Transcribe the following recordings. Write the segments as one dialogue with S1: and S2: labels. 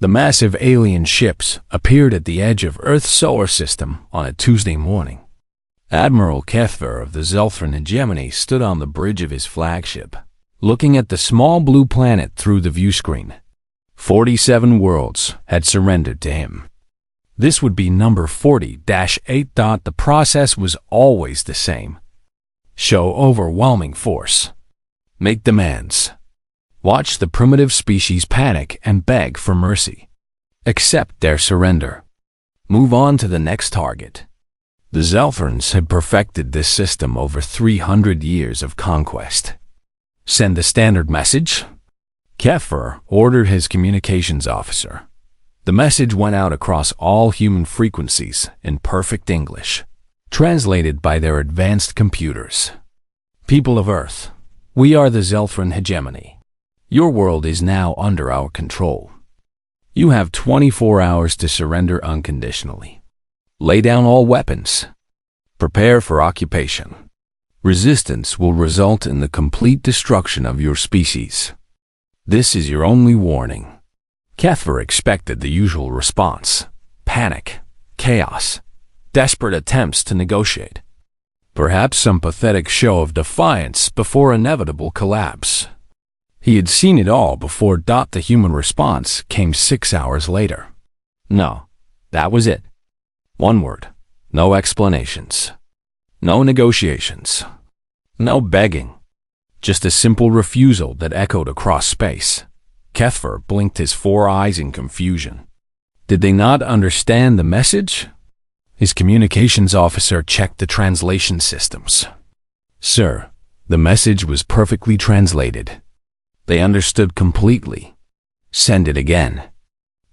S1: The massive alien ships appeared at the edge of Earth's solar system on a Tuesday morning. Admiral Kethver of the Zelthran hegemony stood on the bridge of his flagship, looking at the small blue planet through the viewscreen. 47 worlds had surrendered to him. This would be number 40-8. The process was always the same. Show overwhelming force. Make demands. Watch the primitive species panic and beg for mercy. Accept their surrender. Move on to the next target. The Zelthrans had perfected this system over 300 years of conquest. Send the standard message. Kethver ordered his communications officer. The message went out across all human frequencies in perfect English, translated by their advanced computers. People of Earth, we are the Zelthran hegemony. Your world is now under our control. You have 24 hours to surrender unconditionally. Lay down all weapons. Prepare for occupation. Resistance will result in the complete destruction of your species. This is your only warning. Kethver expected the usual response: panic, chaos, desperate attempts to negotiate. Perhaps some pathetic show of defiance before inevitable collapse. He had seen it all before. The human response came 6 hours later. No, that was it. One word. No explanations. No negotiations. No begging. Just a simple refusal that echoed across space. Kethver blinked his 4 eyes in confusion. Did they not understand the message? His communications officer checked the translation systems. Sir, the message was perfectly translated. They understood completely. Send it again.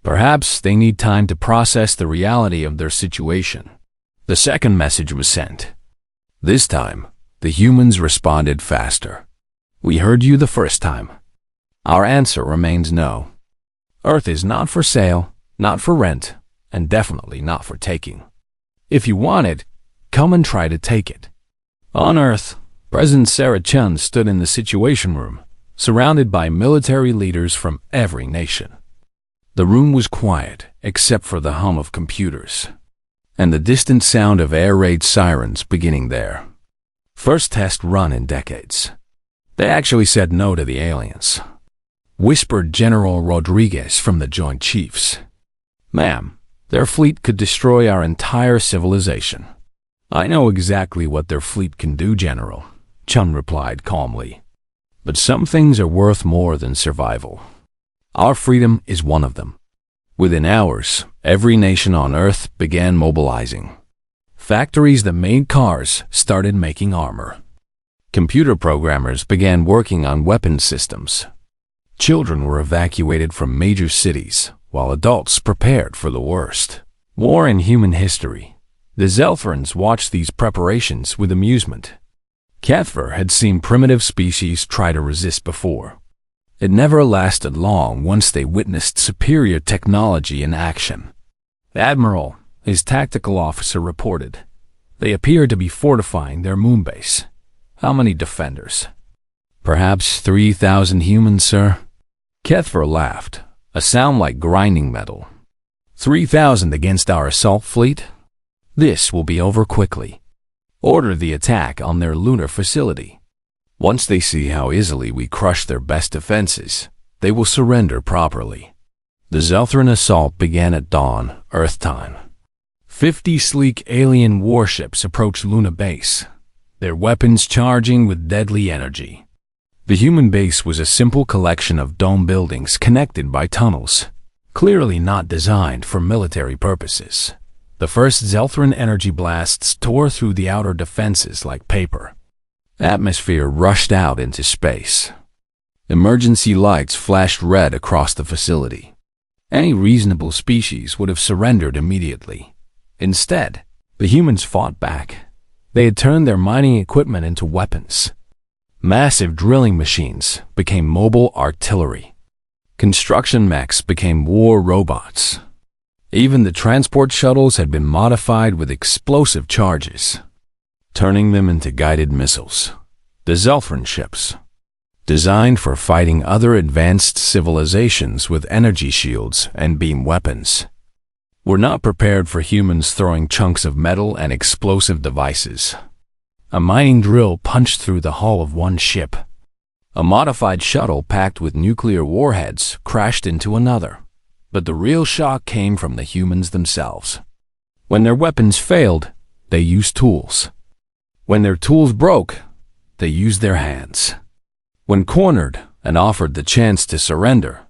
S1: Perhaps they need time to process the reality of their situation. The second message was sent. This time, the humans responded faster. We heard you the first time. Our answer remains no. Earth is not for sale, not for rent, and definitely not for taking. If you want it, come and try to take it. On Earth, President Sarah Chun stood in the Situation Room, surrounded by military leaders from every nation. The room was quiet, except for the hum of computers, and the distant sound of air raid sirens beginning there. First test run in decades. They actually said no to the aliens, whispered General Rodriguez from the Joint Chiefs. Ma'am, their fleet could destroy our entire civilization. I know exactly what their fleet can do, General, Chun replied calmly. But some things are worth more than survival. Our freedom is one of them. Within hours, every nation on Earth began mobilizing. Factories that made cars started making armor. Computer programmers began working on weapons systems. Children were evacuated from major cities, while adults prepared for the worst. War in human history. The Zelthrans watched these preparations with amusement. Kethver had seen primitive species try to resist before. It never lasted long once they witnessed superior technology in action. The Admiral, his tactical officer, reported. They appeared to be fortifying their moon base. How many defenders? Perhaps 3,000 humans, sir. Kethver laughed, a sound like grinding metal. 3,000 against our assault fleet? This will be over quickly. Order the attack on their lunar facility. Once they see how easily we crush their best defenses, they will surrender properly. The Zelthran assault began at dawn, Earth time. 50 sleek alien warships approached Luna Base, their weapons charging with deadly energy. The human base was a simple collection of dome buildings connected by tunnels, clearly not designed for military purposes. The first Zelthran energy blasts tore through the outer defenses like paper. Atmosphere rushed out into space. Emergency lights flashed red across the facility. Any reasonable species would have surrendered immediately. Instead, the humans fought back. They had turned their mining equipment into weapons. Massive drilling machines became mobile artillery. Construction mechs became war robots. Even the transport shuttles had been modified with explosive charges, turning them into guided missiles. The Zelthran ships. designed for fighting other advanced civilizations with energy shields and beam weapons. Were not prepared for humans throwing chunks of metal and explosive devices. A mining drill punched through the hull of one ship. A modified shuttle packed with nuclear warheads crashed into another. But the real shock came from the humans themselves. When their weapons failed, they used tools. When their tools broke, they used their hands. When cornered and offered the chance to surrender,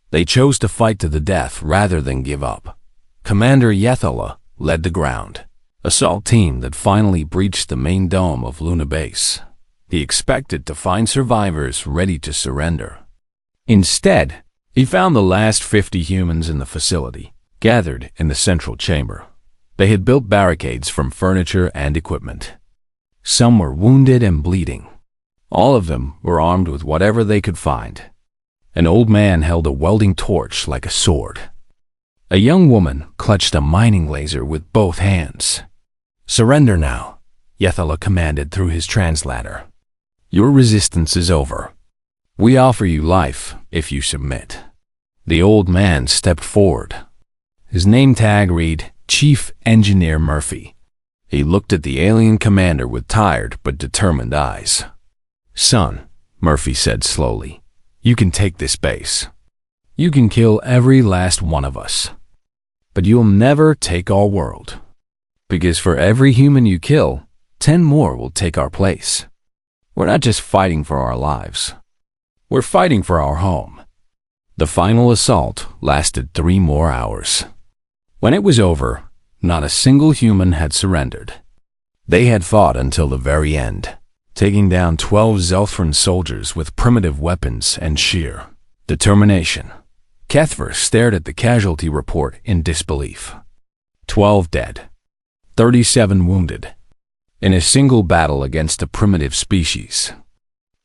S1: they chose to fight to the death rather than give up. Commander Yethala led the ground assault team that finally breached the main dome of Luna Base. He expected to find survivors ready to surrender. Instead, he found the last 50 humans in the facility, gathered in the central chamber. They had built barricades from furniture and equipment. Some were wounded and bleeding. All of them were armed with whatever they could find. An old man held a welding torch like a sword. A young woman clutched a mining laser with both hands. "Surrender now," Yethala commanded through his translator. "Your resistance is over. We offer you life if you submit." The old man stepped forward. His name tag read Chief Engineer Murphy. He looked at the alien commander with tired but determined eyes. "Son," Murphy said slowly, "you can take this base. You can kill every last one of us. But you'll never take our world. Because for every human you kill, 10 more will take our place. We're not just fighting for our lives. We're fighting for our home." The final assault lasted 3 more hours. When it was over, not a single human had surrendered. They had fought until the very end, taking down 12 Zelthran soldiers with primitive weapons and sheer determination. Kethver stared at the casualty report in disbelief. 12 dead, 37 wounded, in a single battle against a primitive species.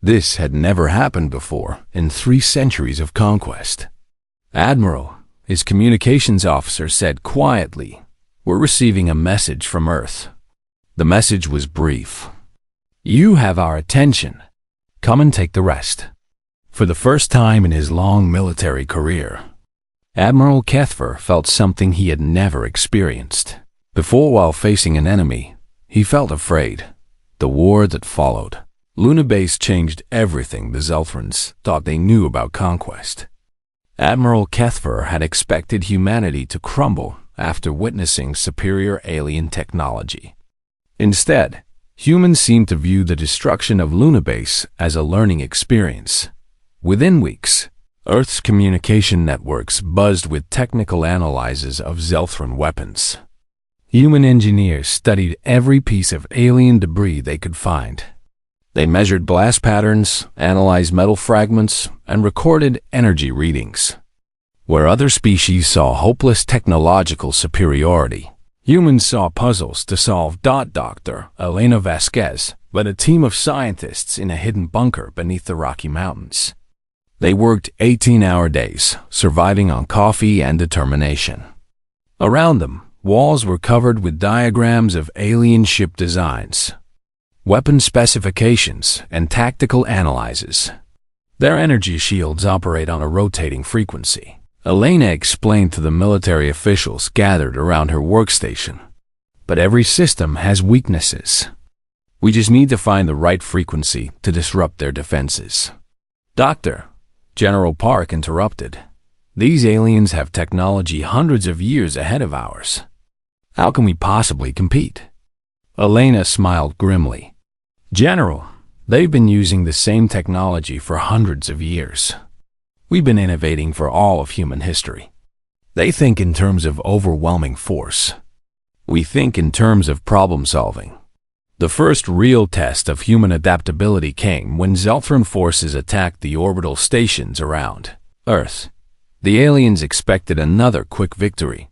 S1: This had never happened before in 3 centuries of conquest. "Admiral," his communications officer said quietly, "we're receiving a message from Earth." The message was brief. "You have our attention. Come and take the rest." For the first time in his long military career, Admiral Kethver felt something he had never experienced. Before, while facing an enemy, he felt afraid. The war that followed. Luna Base changed everything the Zelthrans thought they knew about conquest. Admiral Kethver had expected humanity to crumble after witnessing superior alien technology. Instead, humans seemed to view the destruction of Luna Base as a learning experience. Within weeks, Earth's communication networks buzzed with technical analyses of Zelthran weapons. Human engineers studied every piece of alien debris they could find. They measured blast patterns, analyzed metal fragments, and recorded energy readings. Where other species saw hopeless technological superiority, humans saw puzzles to solve. Dr. Elena Vasquez led a team of scientists in a hidden bunker beneath the Rocky Mountains. They worked 18-hour days, surviving on coffee and determination. Around them, walls were covered with diagrams of alien ship designs, weapon specifications, and tactical analyses. Their energy shields operate on a rotating frequency, Elena explained to the military officials gathered around her workstation. But every system has weaknesses. We just need to find the right frequency to disrupt their defenses. "Doctor," General Park interrupted, "these aliens have technology hundreds of years ahead of ours. How can we possibly compete?" Elena smiled grimly. "General, they've been using the same technology for hundreds of years. We've been innovating for all of human history. They think in terms of overwhelming force. We think in terms of problem solving." The first real test of human adaptability came when Zelthran forces attacked the orbital stations around Earth. The aliens expected another quick victory.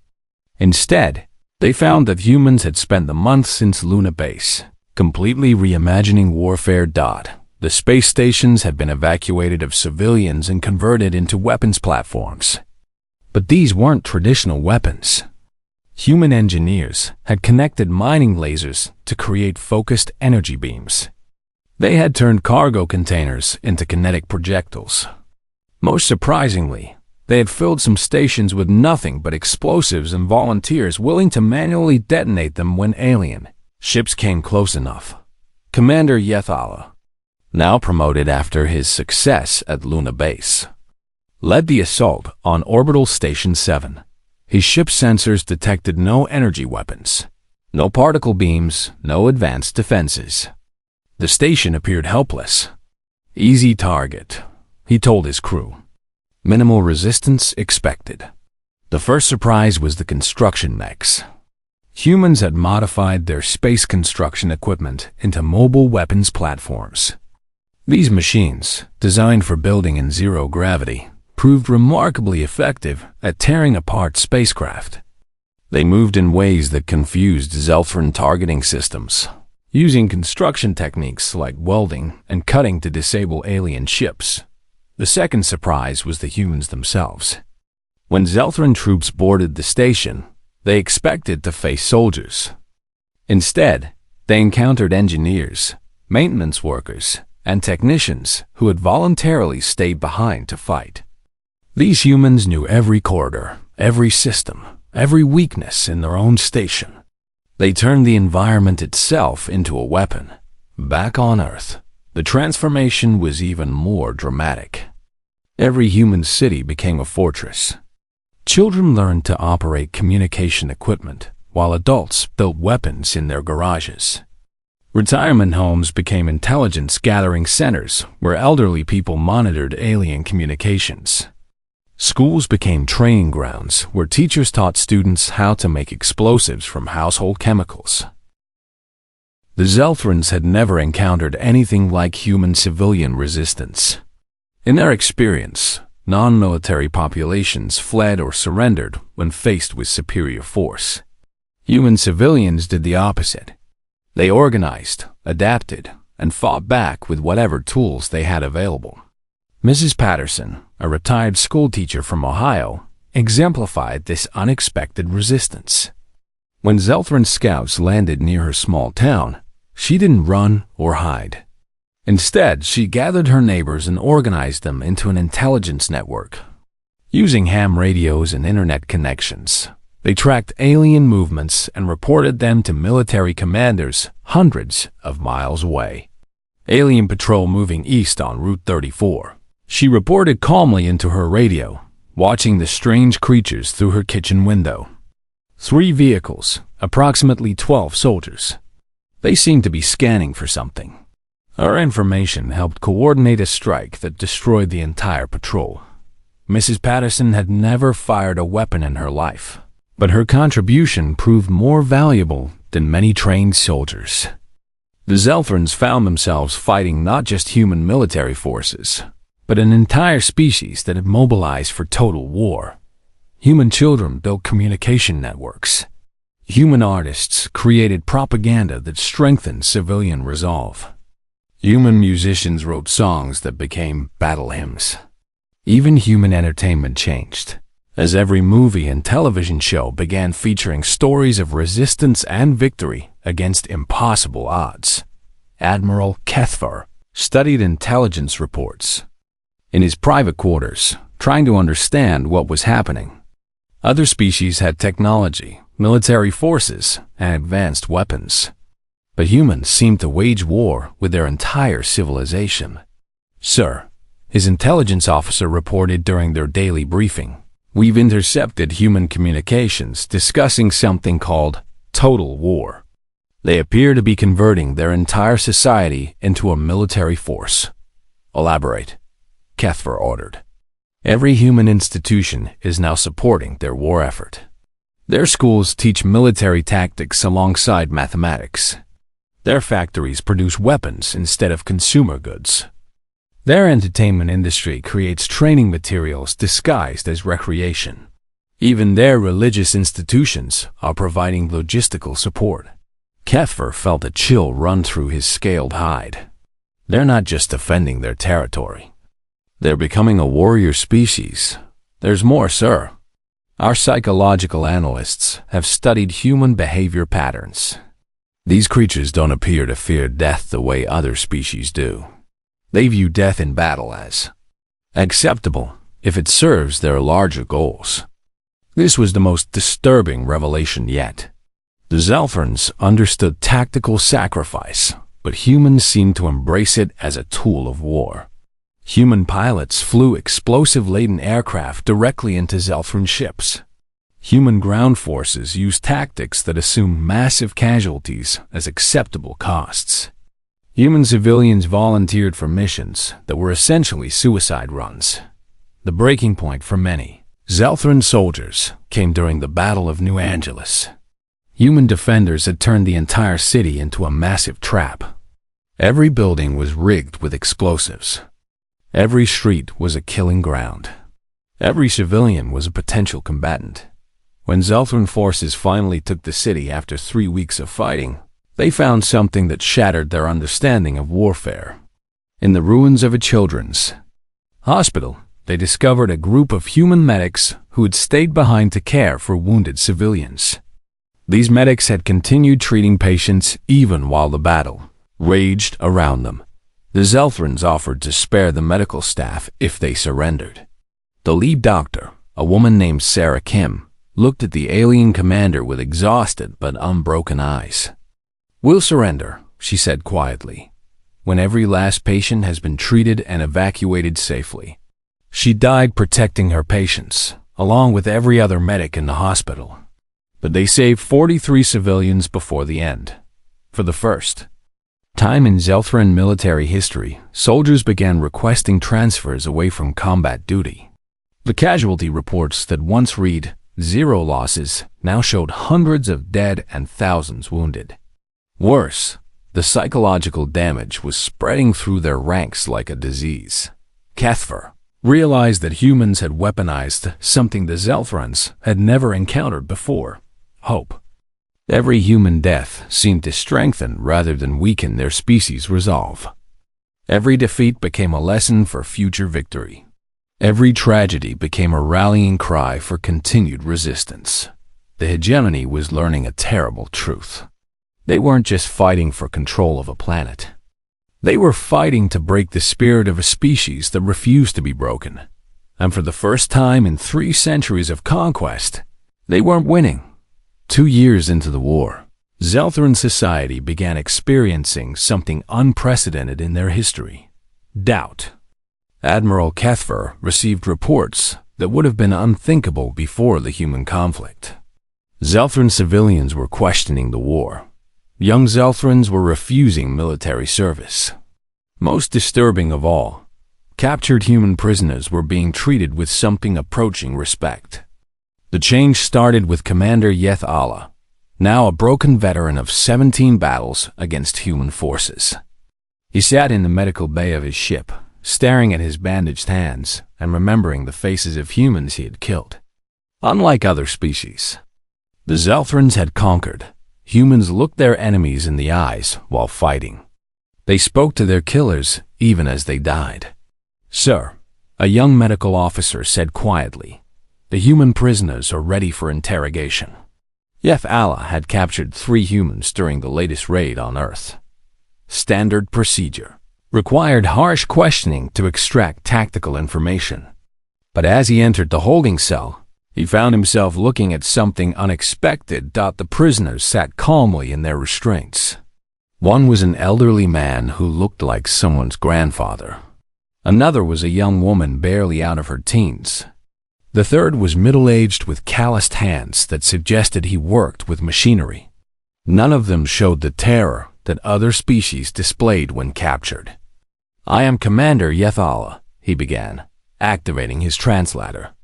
S1: Instead, they found that humans had spent the months since Luna Base completely reimagining warfare. The space stations had been evacuated of civilians and converted into weapons platforms. But these weren't traditional weapons. Human engineers had connected mining lasers to create focused energy beams. They had turned cargo containers into kinetic projectiles. Most surprisingly, they had filled some stations with nothing but explosives and volunteers willing to manually detonate them when alien ships came close enough. Commander Yethala, now promoted after his success at Luna Base, led the assault on Orbital Station 7. His ship's sensors detected no energy weapons, no particle beams, no advanced defenses. The station appeared helpless. Easy target, he told his crew. Minimal resistance expected. The first surprise was the construction mechs. Humans had modified their space construction equipment into mobile weapons platforms. These machines, designed for building in zero gravity, proved remarkably effective at tearing apart spacecraft. They moved in ways that confused Zelthran targeting systems, using construction techniques like welding and cutting to disable alien ships. The second surprise was the humans themselves. When Zelthran troops boarded the station, they expected to face soldiers. Instead, they encountered engineers, maintenance workers, and technicians who had voluntarily stayed behind to fight. These humans knew every corridor, every system, every weakness in their own station. They turned the environment itself into a weapon. Back on Earth, the transformation was even more dramatic. Every human city became a fortress. Children learned to operate communication equipment, while adults built weapons in their garages. Retirement homes became intelligence-gathering centers where elderly people monitored alien communications. Schools became training grounds where teachers taught students how to make explosives from household chemicals. The Zelthrans had never encountered anything like human civilian resistance. In their experience, non-military populations fled or surrendered when faced with superior force. Human civilians did the opposite. They organized, adapted, and fought back with whatever tools they had available. Mrs. Patterson, a retired schoolteacher from Ohio, exemplified this unexpected resistance. When Zelthran scouts landed near her small town, she didn't run or hide. Instead, she gathered her neighbors and organized them into an intelligence network. Using ham radios and internet connections, they tracked alien movements and reported them to military commanders hundreds of miles away. Alien patrol moving east on Route 34. She reported calmly into her radio, watching the strange creatures through her kitchen window. 3 vehicles, approximately 12 soldiers. They seemed to be scanning for something. Our information helped coordinate a strike that destroyed the entire patrol. Mrs. Patterson had never fired a weapon in her life, but her contribution proved more valuable than many trained soldiers. The Zelthrans found themselves fighting not just human military forces, but an entire species that had mobilized for total war. Human children built communication networks. Human artists created propaganda that strengthened civilian resolve. Human musicians wrote songs that became battle hymns. Even human entertainment changed, as every movie and television show began featuring stories of resistance and victory against impossible odds. Admiral Kethvar studied intelligence reports in his private quarters, trying to understand what was happening. Other species had technology, military forces, and advanced weapons. But humans seemed to wage war with their entire civilization. "Sir," his intelligence officer reported during their daily briefing, "we've intercepted human communications discussing something called total war. They appear to be converting their entire society into a military force." "Elaborate," Kethvar ordered. "Every human institution is now supporting their war effort. Their schools teach military tactics alongside mathematics. Their factories produce weapons instead of consumer goods. Their entertainment industry creates training materials disguised as recreation. Even their religious institutions are providing logistical support." Kethvar felt a chill run through his scaled hide. They're not just defending their territory. They're becoming a warrior species. There's more, sir. Our psychological analysts have studied human behavior patterns. These creatures don't appear to fear death the way other species do. They view death in battle as acceptable if it serves their larger goals. This was the most disturbing revelation yet. The Zelthrans understood tactical sacrifice, but humans seemed to embrace it as a tool of war. Human pilots flew explosive-laden aircraft directly into Zelthran ships. Human ground forces used tactics that assumed massive casualties as acceptable costs. Human civilians volunteered for missions that were essentially suicide runs. The breaking point for many Zelthran soldiers came during the Battle of New Angeles. Human defenders had turned the entire city into a massive trap. Every building was rigged with explosives. Every street was a killing ground. Every civilian was a potential combatant. When Zelthran forces finally took the city after 3 weeks of fighting, they found something that shattered their understanding of warfare. In the ruins of a children's hospital, they discovered a group of human medics who had stayed behind to care for wounded civilians. These medics had continued treating patients even while the battle raged around them. The Zelthrans offered to spare the medical staff if they surrendered. The lead doctor, a woman named Sarah Kim, looked at the alien commander with exhausted but unbroken eyes. "We'll surrender," she said quietly, "when every last patient has been treated and evacuated safely." She died protecting her patients, along with every other medic in the hospital. But they saved 43 civilians before the end. For the first time in Zelthran military history, soldiers began requesting transfers away from combat duty. The casualty reports that once read 0 losses now showed hundreds of dead and thousands wounded. Worse, the psychological damage was spreading through their ranks like a disease. Kethver realized that humans had weaponized something the Zelthrans had never encountered before: hope. Every human death seemed to strengthen rather than weaken their species' resolve. Every defeat became a lesson for future victory. Every tragedy became a rallying cry for continued resistance. The hegemony was learning a terrible truth. They weren't just fighting for control of a planet. They were fighting to break the spirit of a species that refused to be broken. And for the first time in 3 centuries of conquest, they weren't winning. 2 years into the war, Zelthran society began experiencing something unprecedented in their history: doubt. Admiral Kethver received reports that would have been unthinkable before the human conflict. Zelthran civilians were questioning the war. Young Zelthrans were refusing military service. Most disturbing of all, captured human prisoners were being treated with something approaching respect. The change started with Commander Yeth Allah, now a broken veteran of 17 battles against human forces. He sat in the medical bay of his ship, staring at his bandaged hands and remembering the faces of humans he had killed. Unlike other species, the Zelthrans had conquered. Humans looked their enemies in the eyes while fighting. They spoke to their killers even as they died. "Sir," a young medical officer said quietly, "the human prisoners are ready for interrogation." Yeth Allah had captured 3 humans during the latest raid on Earth. Standard procedure required harsh questioning to extract tactical information. But as he entered the holding cell, he found himself looking at something unexpected. The prisoners sat calmly in their restraints. One was an elderly man who looked like someone's grandfather. Another was a young woman barely out of her teens. The third was middle-aged with calloused hands that suggested he worked with machinery. None of them showed the terror that other species displayed when captured. "I am Commander Yeth Allah," he began, activating his translator.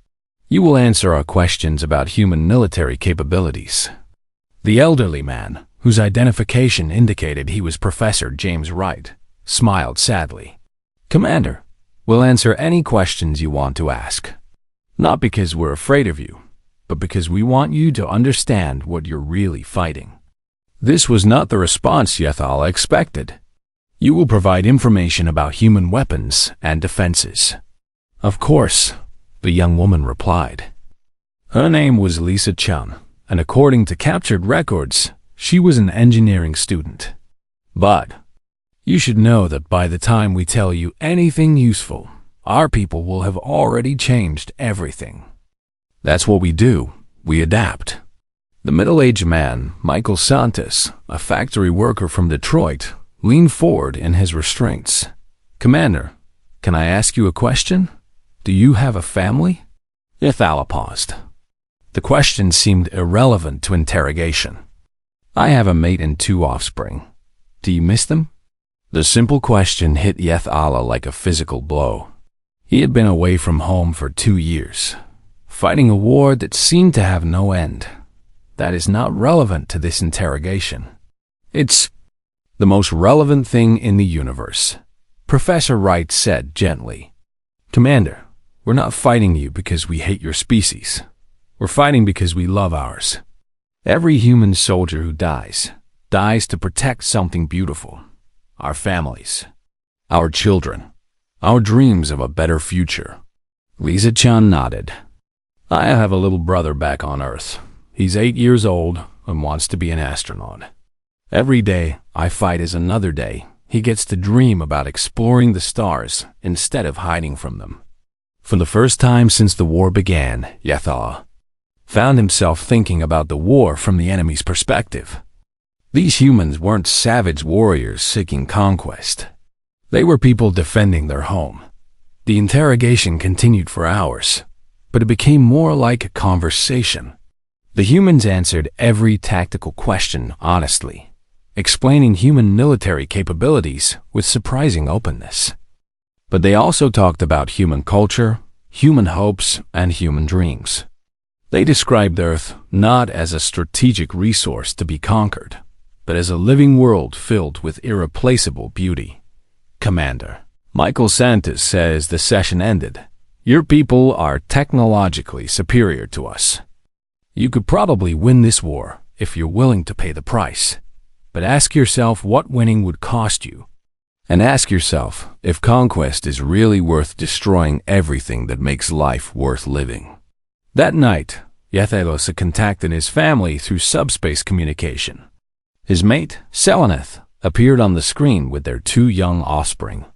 S1: "You will answer our questions about human military capabilities." The elderly man, whose identification indicated he was Professor James Wright, smiled sadly. "Commander, we'll answer any questions you want to ask. Not because we're afraid of you, but because we want you to understand what you're really fighting." This was not the response Yeth Allah expected. "You will provide information about human weapons and defenses." "Of course," the young woman replied. Her name was Lisa Chun, and according to captured records, She was an engineering student. But you should know that by the time we tell you anything useful, our people will have already changed everything. That's what we do. We adapt. The middle-aged man, Michael Santos, a factory worker from Detroit, leaned forward in his restraints. Commander, can I ask you a question? Do you have a family? Yathala paused. The question seemed irrelevant to interrogation. I have a mate and 2 offspring. Do you miss them? The simple question hit Yathala like a physical blow. He had been away from home for 2 years, fighting a war that seemed to have no end. That is not relevant to this interrogation. It's the most relevant thing in the universe, Professor Wright said gently. Commander, we're not fighting you because we hate your species. We're fighting because we love ours. Every human soldier who dies to protect something beautiful. Our families, our children, our dreams of a better future. Lisa-chan nodded. I have a little brother back on Earth. He's 8 years old and wants to be an astronaut. Every day I fight is another day. He gets to dream about exploring the stars instead of hiding from them. For the first time since the war began, Yathala found himself thinking about the war from the enemy's perspective. These humans weren't savage warriors seeking conquest. They were people defending their home. The interrogation continued for hours, but it became more like a conversation. The humans answered every tactical question honestly, explaining human military capabilities with surprising openness. But they also talked about human culture, human hopes, and human dreams. They described Earth not as a strategic resource to be conquered, but as a living world filled with irreplaceable beauty. Commander, Michael Santos said as the session ended, your people are technologically superior to us. You could probably win this war if you're willing to pay the price. But ask yourself what winning would cost you. And ask yourself if conquest is really worth destroying everything that makes life worth living. That night, Yathala contacted his family through subspace communication. His mate, Seleneth, appeared on the screen with their 2 young offspring.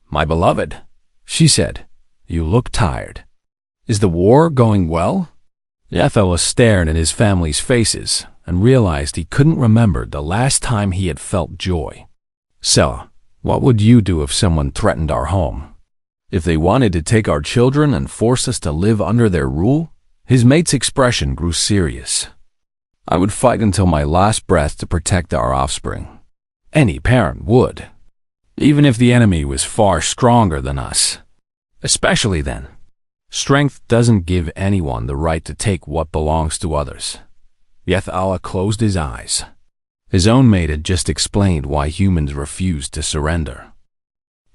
S1: My beloved, she said, you look tired. Is the war going well? Yathala stared at his family's faces and realized he couldn't remember the last time he had felt joy. Sela, what would you do if someone threatened our home? If they wanted to take our children and force us to live under their rule? His mate's expression grew serious. I would fight until my last breath to protect our offspring. Any parent would, even if the enemy was far stronger than us. Especially then. Strength doesn't give anyone the right to take what belongs to others. Yathala closed his eyes. His own mate had just explained why humans refused to surrender.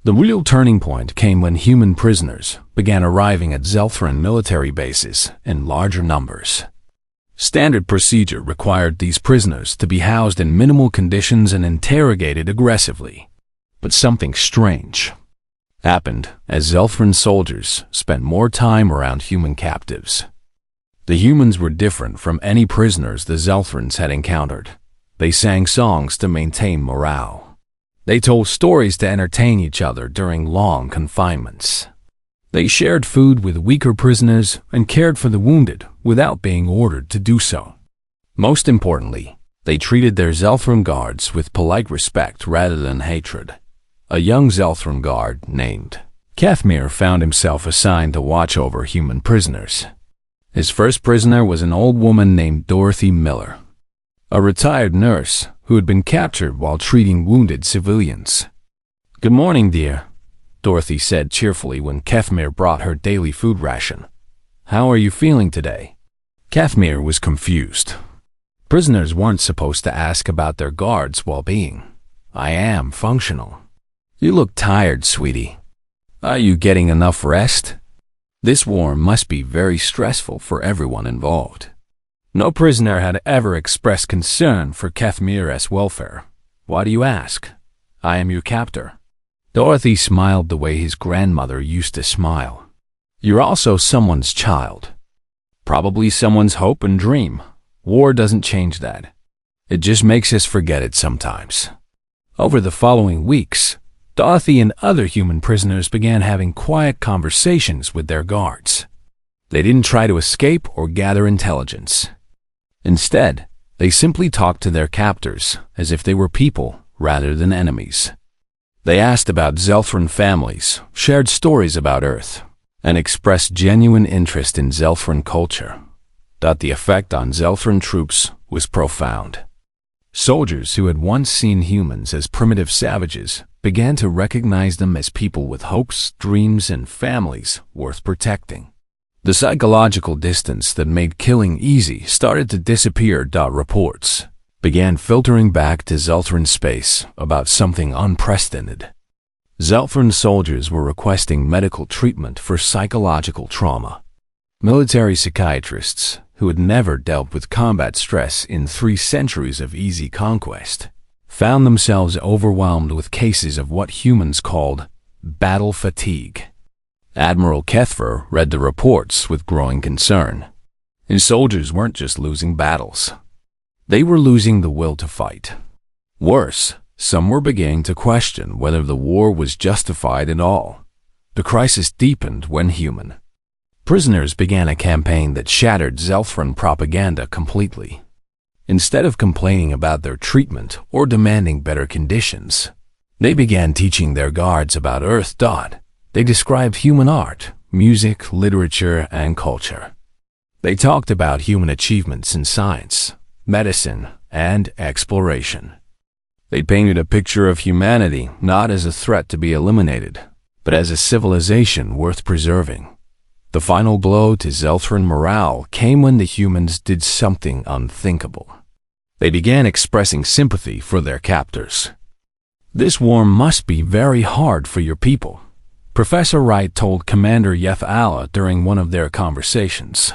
S1: The real turning point came when human prisoners began arriving at Zelthran military bases in larger numbers. Standard procedure required these prisoners to be housed in minimal conditions and interrogated aggressively. But something strange happened as Zelthran soldiers spent more time around human captives. The humans were different from any prisoners the Zelthrans had encountered. They sang songs to maintain morale. They told stories to entertain each other during long confinements. They shared food with weaker prisoners and cared for the wounded without being ordered to do so. Most importantly, they treated their Zelthran guards with polite respect rather than hatred. A young Zelthran guard named Kathmir found himself assigned to watch over human prisoners. His first prisoner was an old woman named Dorothy Miller, a retired nurse who had been captured while treating wounded civilians. Good morning, dear, Dorothy said cheerfully when Kathmir brought her daily food ration. How are you feeling today? Kathmir was confused. Prisoners weren't supposed to ask about their guards' well-being. I am functional. You look tired, sweetie. Are you getting enough rest? This war must be very stressful for everyone involved. No prisoner had ever expressed concern for Kathmir's welfare. Why do you ask? I am your captor. Dorothy smiled the way his grandmother used to smile. You're also someone's child. Probably someone's hope and dream. War doesn't change that. It just makes us forget it sometimes. Over the following weeks, Dorothy and other human prisoners began having quiet conversations with their guards. They didn't try to escape or gather intelligence. Instead, they simply talked to their captors as if they were people rather than enemies. They asked about Zelthran families, shared stories about Earth, and expressed genuine interest in Zelthran culture. The effect on Zelthran troops was profound. Soldiers who had once seen humans as primitive savages began to recognize them as people with hopes, dreams, and families worth protecting. The psychological distance that made killing easy started to disappear. Reports began filtering back to Zelthran space about something unprecedented. Zelthran soldiers were requesting medical treatment for psychological trauma. Military psychiatrists, who had never dealt with combat stress in 3 centuries of easy conquest, found themselves overwhelmed with cases of what humans called battle fatigue. Admiral Kethver read the reports with growing concern. His soldiers weren't just losing battles. They were losing the will to fight. Worse, some were beginning to question whether the war was justified at all. The crisis deepened when human prisoners began a campaign that shattered Zelthran propaganda completely. Instead of complaining about their treatment or demanding better conditions, they began teaching their guards about Earth. They described human art, music, literature, and culture. They talked about human achievements in science, medicine, and exploration. They painted a picture of humanity not as a threat to be eliminated, but as a civilization worth preserving. The final blow to Zelthran morale came when the humans did something unthinkable. They began expressing sympathy for their captors. "This war must be very hard for your people," Professor Wright told Commander Yeth-Ala during one of their conversations.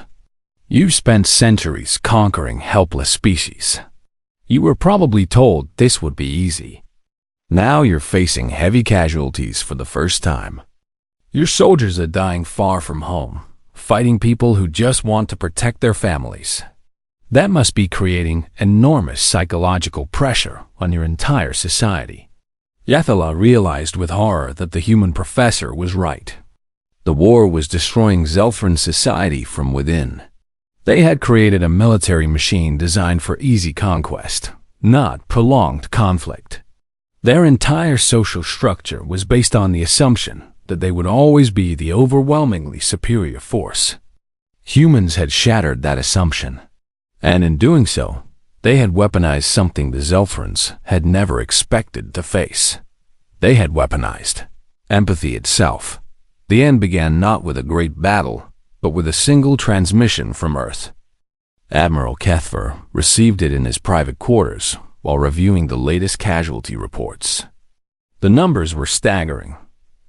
S1: "You've spent centuries conquering helpless species. You were probably told this would be easy. Now you're facing heavy casualties for the first time. Your soldiers are dying far from home, fighting people who just want to protect their families. That must be creating enormous psychological pressure on your entire society." Yeth-Ala realized with horror that the human professor was right. The war was destroying Zelthran society from within. They had created a military machine designed for easy conquest, not prolonged conflict. Their entire social structure was based on the assumption that they would always be the overwhelmingly superior force. Humans had shattered that assumption, and in doing so, they had weaponized something the Zelthrans had never expected to face. They had weaponized empathy itself. The end began not with a great battle, but with a single transmission from Earth. Admiral Kethver received it in his private quarters while reviewing the latest casualty reports. The numbers were staggering.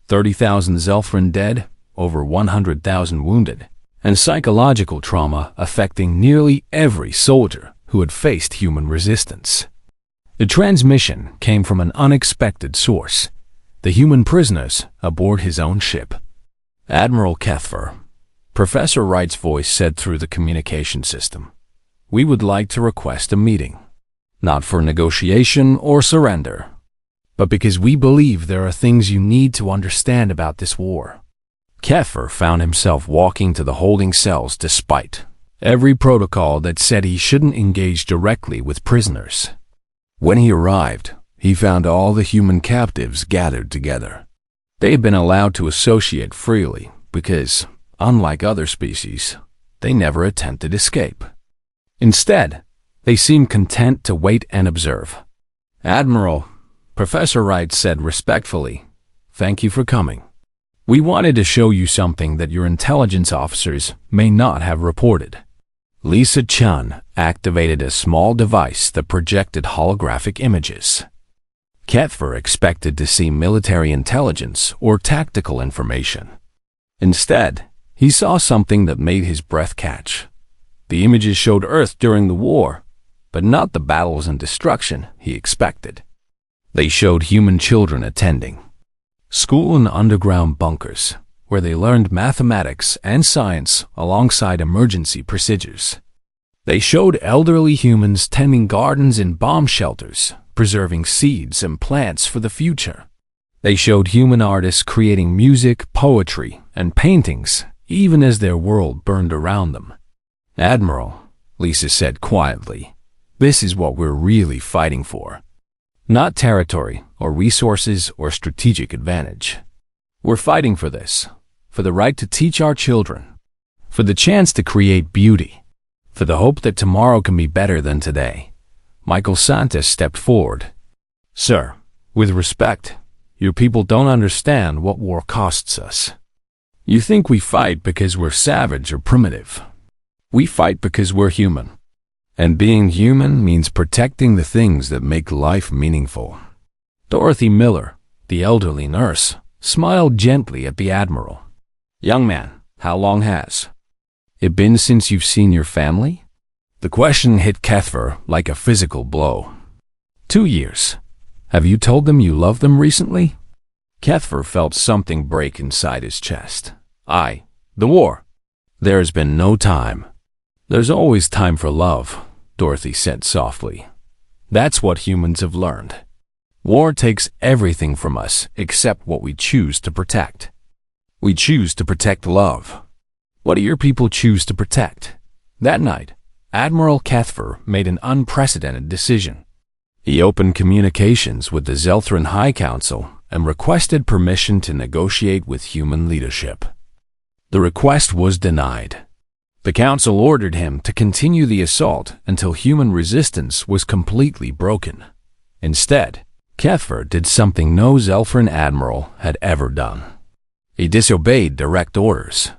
S1: 30,000 Zelthran dead, over 100,000 wounded, and psychological trauma affecting nearly every soldier who had faced human resistance. The transmission came from an unexpected source: the human prisoners aboard his own ship. "Admiral Kethver," Professor Wright's voice said through the communication system, "we would like to request a meeting, not for negotiation or surrender, but because we believe there are things you need to understand about this war." Kethver found himself walking to the holding cells despite every protocol that said he shouldn't engage directly with prisoners. When he arrived, he found all the human captives gathered together. They had been allowed to associate freely because, unlike other species, they never attempted escape. Instead, they seemed content to wait and observe. "Admiral," Professor Wright said respectfully, "thank you for coming. We wanted to show you something that your intelligence officers may not have reported." Lisa Chun activated a small device that projected holographic images. Kethver expected to see military intelligence or tactical information. Instead, he saw something that made his breath catch. The images showed Earth during the war, but not the battles and destruction he expected. They showed human children attending school in underground bunkers, where they learned mathematics and science alongside emergency procedures. They showed elderly humans tending gardens in bomb shelters, preserving seeds and plants for the future. They showed human artists creating music, poetry, and paintings, even as their world burned around them. "Admiral," Lisa said quietly, "this is what we're really fighting for. Not territory or resources or strategic advantage. We're fighting for this, for the right to teach our children, for the chance to create beauty, for the hope that tomorrow can be better than today." Michael Santos stepped forward. "Sir, with respect, your people don't understand what war costs us. You think we fight because we're savage or primitive. We fight because we're human. And being human means protecting the things that make life meaningful." Dorothy Miller, the elderly nurse, smiled gently at the Admiral. "Young man, how long has it been since you've seen your family?" The question hit Kethver like a physical blow. 2 years. "Have you told them you love them recently?" Kethver felt something break inside his chest. The war. There has been no time." "There's always time for love," Dorothy said softly. "That's what humans have learned. War takes everything from us except what we choose to protect. We choose to protect love. What do your people choose to protect?" That night, Admiral Kethver made an unprecedented decision. He opened communications with the Zelthran High Council and requested permission to negotiate with human leadership. The request was denied. The council ordered him to continue the assault until human resistance was completely broken. Instead, Kethver did something no Zelthran admiral had ever done. He disobeyed direct orders.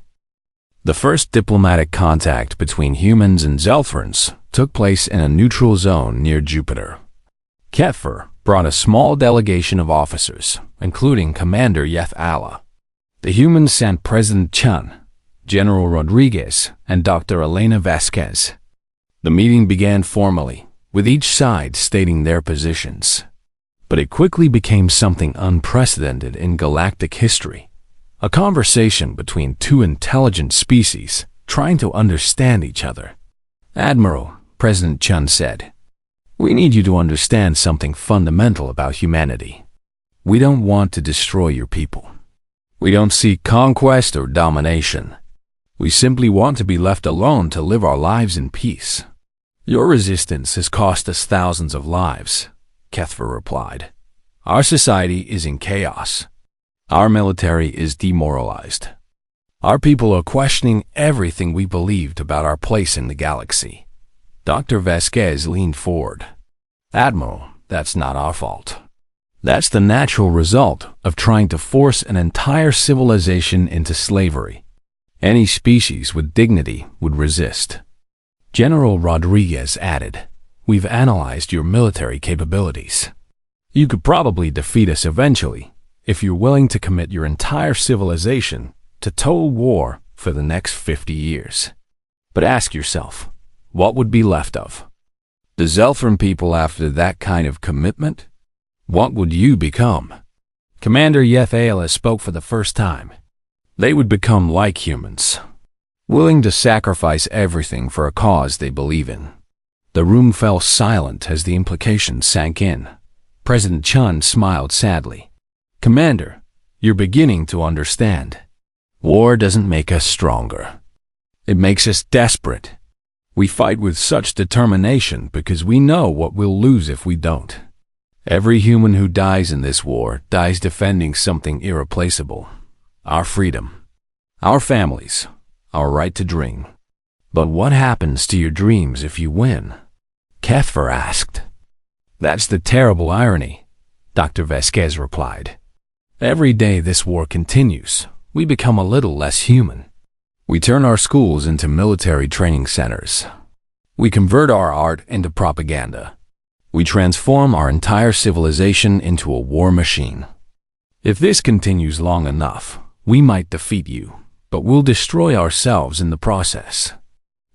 S1: The first diplomatic contact between humans and Zelthrans took place in a neutral zone near Jupiter. Kethver brought a small delegation of officers, including Commander Yeth Allah. The humans sent President Chun, General Rodriguez, and Dr. Elena Vasquez. The meeting began formally, with each side stating their positions. But it quickly became something unprecedented in galactic history. A conversation between two intelligent species trying to understand each other. "Admiral," President Chun said, "we need you to understand something fundamental about humanity. We don't want to destroy your people. We don't seek conquest or domination. We simply want to be left alone to live our lives in peace." "Your resistance has cost us thousands of lives," Kethver replied. "Our society is in chaos. Our military is demoralized. Our people are questioning everything we believed about our place in the galaxy." Dr. Vasquez leaned forward. "Admiral, that's not our fault. That's the natural result of trying to force an entire civilization into slavery. Any species with dignity would resist." General Rodriguez added, "We've analyzed your military capabilities. You could probably defeat us eventually if you're willing to commit your entire civilization to total war for the next 50 years. But ask yourself, what would be left of the Zelthran people after that kind of commitment? What would you become?" Commander Yeth Allah spoke for the first time. "They would become like humans, willing to sacrifice everything for a cause they believe in." The room fell silent as the implications sank in. President Chun smiled sadly. "Commander, you're beginning to understand. War doesn't make us stronger. It makes us desperate. We fight with such determination because we know what we'll lose if we don't. Every human who dies in this war dies defending something irreplaceable. Our freedom, our families, our right to dream." "But what happens to your dreams if you win?" Kethver asked. "That's the terrible irony," Dr. Vasquez replied. "Every day this war continues, we become a little less human. We turn our schools into military training centers. We convert our art into propaganda. We transform our entire civilization into a war machine. If this continues long enough, we might defeat you, but we'll destroy ourselves in the process."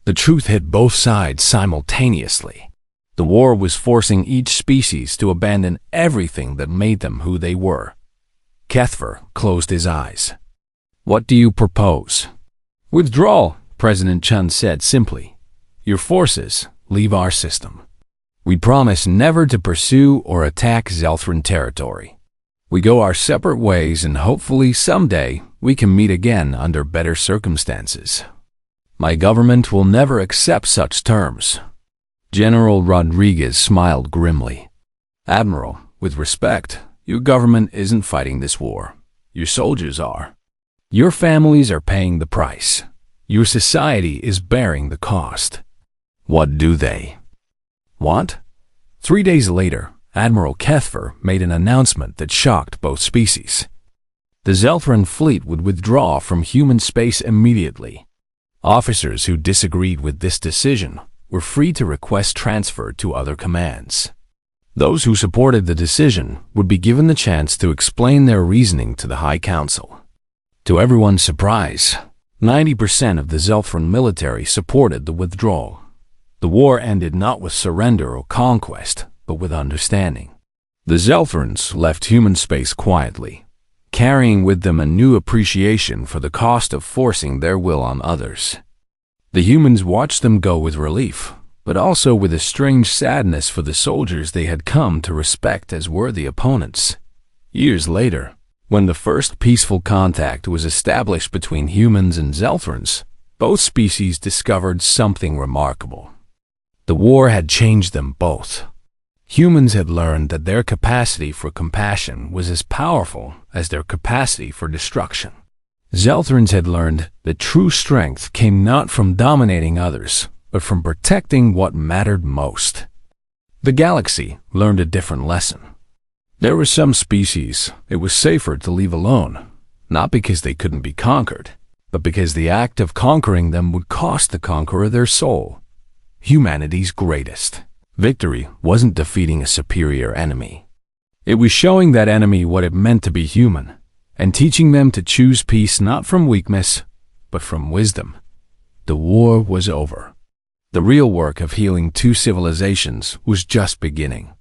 S1: The truth hit both sides simultaneously. The war was forcing each species to abandon everything that made them who they were. Kethver closed his eyes. "What do you propose?" "Withdrawal," President Chun said simply. Your forces leave our system. We promise never to pursue or attack Zelthran territory. We go our separate ways and hopefully someday we can meet again under better circumstances. My government will never accept such terms." General Rodriguez smiled grimly. "Admiral, with respect, your government isn't fighting this war. Your soldiers are. Your families are paying the price. Your society is bearing the cost. What do they want?" 3 days later, Admiral Kethver made an announcement that shocked both species. The Zelthran fleet would withdraw from human space immediately. Officers who disagreed with this decision were free to request transfer to other commands. Those who supported the decision would be given the chance to explain their reasoning to the High Council. To everyone's surprise, 90% of the Zelthran military supported the withdrawal. The war ended not with surrender or conquest, but with understanding. The Zelthrans left human space quietly, carrying with them a new appreciation for the cost of forcing their will on others. The humans watched them go with relief, but also with a strange sadness for the soldiers they had come to respect as worthy opponents. Years later, when the first peaceful contact was established between humans and Zelthrans, both species discovered something remarkable. The war had changed them both. Humans had learned that their capacity for compassion was as powerful as their capacity for destruction. Zelthrans had learned that true strength came not from dominating others, but from protecting what mattered most. The galaxy learned a different lesson. There were some species it was safer to leave alone, not because they couldn't be conquered, but because the act of conquering them would cost the conqueror their soul. Humanity's greatest victory wasn't defeating a superior enemy. It was showing that enemy what it meant to be human, and teaching them to choose peace not from weakness, but from wisdom. The war was over. The real work of healing two civilizations was just beginning.